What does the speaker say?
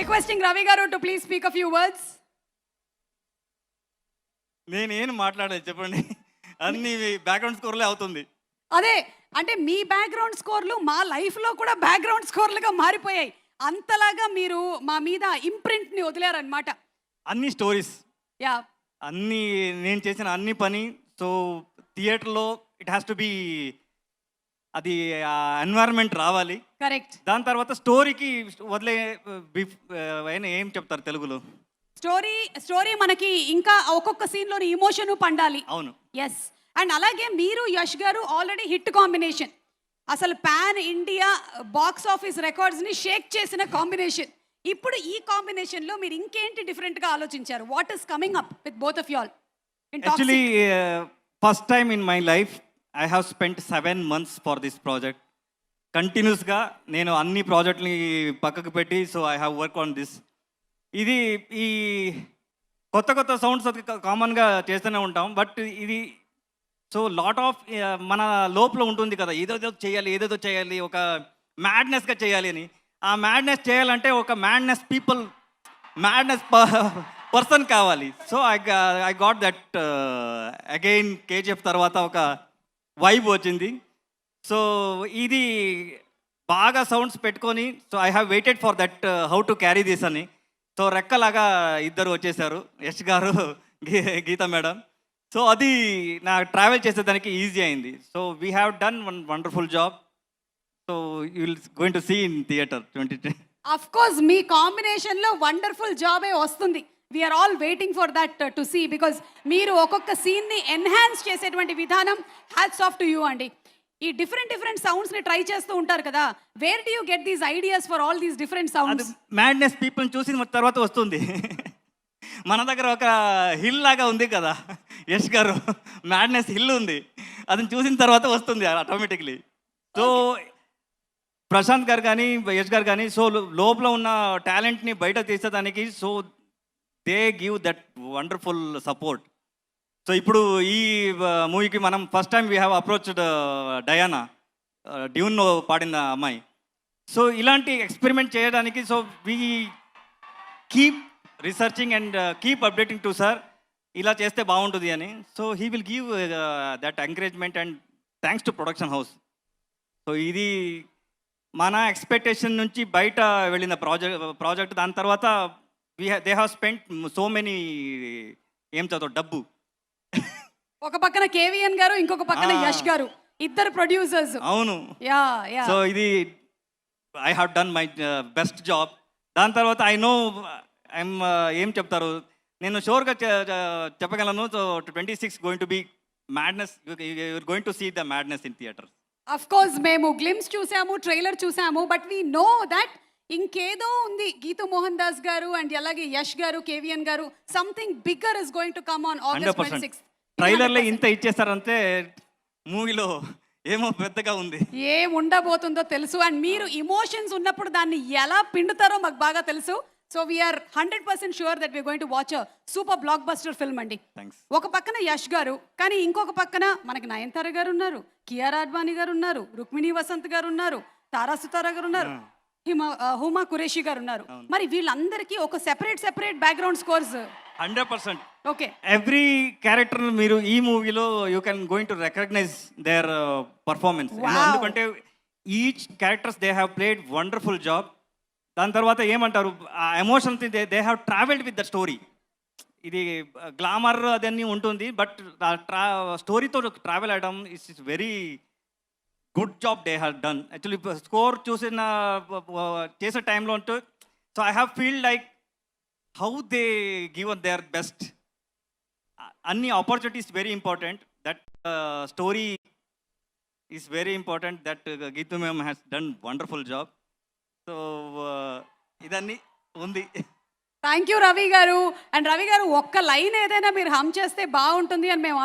Requesting Ravi Garu to please speak a few words. నేనేం మాట్లాడేది చెప్పండి. అన్ని బ్యాక్గ్రౌండ్ స్కోర్లే అవుతుంది. అదే అంటే మీ బ్యాక్గ్రౌండ్ స్కోర్లు మా లైఫ్లో కూడా బ్యాక్గ్రౌండ్ స్కోర్లుగా మారిపోయాయి. అంతలాగా మీరు మా మీద ఇంప్రింట్ని వదిలేరనమాట. అన్ని స్టోరీస్, యా, అన్ని నేను చేసిన అన్ని పని. సో థియేటర్లో ఇట్ హ్యాస్ టు బి, అది ఎన్వైరన్మెంట్ రావాలి. కరెక్ట్. దాని తర్వాత స్టోరీకి వదిలే అయినా ఏం చెప్తారు తెలుగులో, స్టోరీ మనకి ఇంకా ఒక్కొక్క సీన్లోని ఇమోషన్ పండాలి. అవును, ఎస్. అండ్ అలాగే మీరు Yash garu already hit combination, అసలు పాన్ ఇండియా బాక్స్ ఆఫీస్ రికార్డ్స్ని షేక్ చేసిన కాంబినేషన్. ఇప్పుడు ఈ కాంబినేషన్లో మీరు ఇంకేంటి డిఫరెంట్గా ఆలోచించారు? What is coming up with both of you all? Actually first time in my life I have spent 7 months for this project. కంటిన్యూస్గా నేను అన్ని ప్రాజెక్ట్ని పక్కకు పెట్టి, so I have work on this. ఇది ఈ కొత్త కొత్త సౌండ్స్ అది కామన్గా చేస్తూనే ఉంటాం, బట్ ఇది సో లాట్ ఆఫ్ మన లోపల ఉంటుంది కదా, ఏదేదో చేయాలి, ఏదేదో చేయాలి, ఒక మ్యాడ్నెస్గా చేయాలి అని. ఆ మ్యాడ్నెస్ చేయాలంటే ఒక మ్యాడ్నెస్ పర్సన్ కావాలి. So I got that again. KGF తర్వాత ఒక వైబ్ వచ్చింది. సో ఇది బాగా సౌండ్స్ పెట్టుకొని, so I have waited for that how to carry this అని. సో రెక్కలాగా ఇద్దరు వచ్చేసారు, యష్ గారు, గీత మేడం. సో అది నా ట్రావెల్ చేసేదానికి ఈజీ అయింది. So we have done one wonderful job. So you will going to see in theatre 2010. Of course మీ కాంబినేషన్లో వండర్ఫుల్ జాబే వస్తుంది. We are all waiting for that to see, because మీరు ఒక్కొక్క సీన్ని ఎన్హాన్స్ చేసేటువంటి విధానం హ్యాట్స్ ఆఫ్ టు యూ అండి. ఈ డిఫరెంట్ సౌండ్స్ని ట్రై చేస్తూ ఉంటారు కదా, where do you get these ideas for all these different sounds? Madness పీపుల్ని చూసిన తర్వాత వస్తుంది. మన దగ్గర ఒక హిల్ లాగా ఉంది కదా యష్ గారు, మ్యాడ్నెస్ హిల్ ఉంది, అదని చూసిన తర్వాత వస్తుంది ఆటోమేటిక్లీ. సో ప్రశాంత్ గారు కానీ యష్ గారు కానీ, సో లోపల ఉన్న టాలెంట్ని బయట తీసేదానికి, so they give that wonderful support. So ఇప్పుడు ఈ మూవీకి మనం first time we have approached Diana, Dune పాడిన అమ్మాయి. సో ఇలాంటి ఎక్స్పెరిమెంట్ చేయడానికి, so we keep researching and keep updating to sir, ఇలా చేస్తే బాగుంటుంది అని. So he will give that encouragement and thanks to production house. So ఇది మన ఎక్స్పెక్టేషన్ నుంచి బయట వెళ్ళిన ప్రాజెక్ట్. దాని తర్వాత they have spent so many, ఏం చదువు డబ్బు. ఒక పక్కన కేవీఎన్ గారు, ఇంకొక పక్కన యష్ గారు, ఇద్దరు ప్రొడ్యూసర్స్. అవును. యా. సో ఇది I have done my best job. దాని తర్వాత ఐ నో ఐఎమ్ ఏం చెప్తారు, నేను షూర్గా చెప్పగలను. So 26 going to be madness, you're going to see the madness in theatre. Of course మేము గ్లిమ్స్ చూసాము, ట్రైలర్ చూసాము, బట్ వీ నో దట్ ఇంకేదో ఉంది. గీతూ మోహన్ దాస్ గారు అండ్ అలాగే యష్ గారు, కేవీఎన్ గారు, something bigger is going to come on August 26th. ట్రైలర్లో ఇంత ఇచ్చేస్తారంటే మూవీలో ఏమో పెద్దగా ఉంది, ఏం ఉండబోతుందో తెలుసు. అండ్ మీరు ఇమోషన్స్ ఉన్నప్పుడు దాన్ని ఎలా పిండుతారో మాకు బాగా తెలుసు. So we're 100% sure that we're going to watch a super block buster film అండి. ఒక పక్కన యష్ గారు, కానీ ఇంకొక పక్కన మనకి నయనతార గారు ఉన్నారు, కియారా అడ్వాణి గారు ఉన్నారు, రుక్మిణి వసంత్ గారు ఉన్నారు, తారా సుతారా గారు ఉన్నారు, హుమా కురేషి గారు ఉన్నారు. మరి వీళ్ళందరికీ ఒక separate background scores 100%. Okay, every character మీరు ఈ మూవీలో you can going to recognise their performance. ఎందుకంటే each characters they have played wonderful job. దాని తర్వాత ఏమంటారు, ఆ emotion they have travelled with the story. ఇది గ్లామర్ అదన్నీ ఉంటుంది, బట్ స్టోరీతో ట్రావెల్ అవ్వడం is very good job they have done. Actually score చూసిన చేసే టైంలో ఉంటూ, so I have feel like how they given their best. అన్ని opportunities very important, that story is very important, that Geethu ma'am has done wonderful job. So ఇదన్నీ ఉంది. Thank you Ravi గారు. And Ravi గారు, ఒక్క లైన్ ఏదైనా మీరు హమ్ చేస్తే బాగుంటుంది అని మేము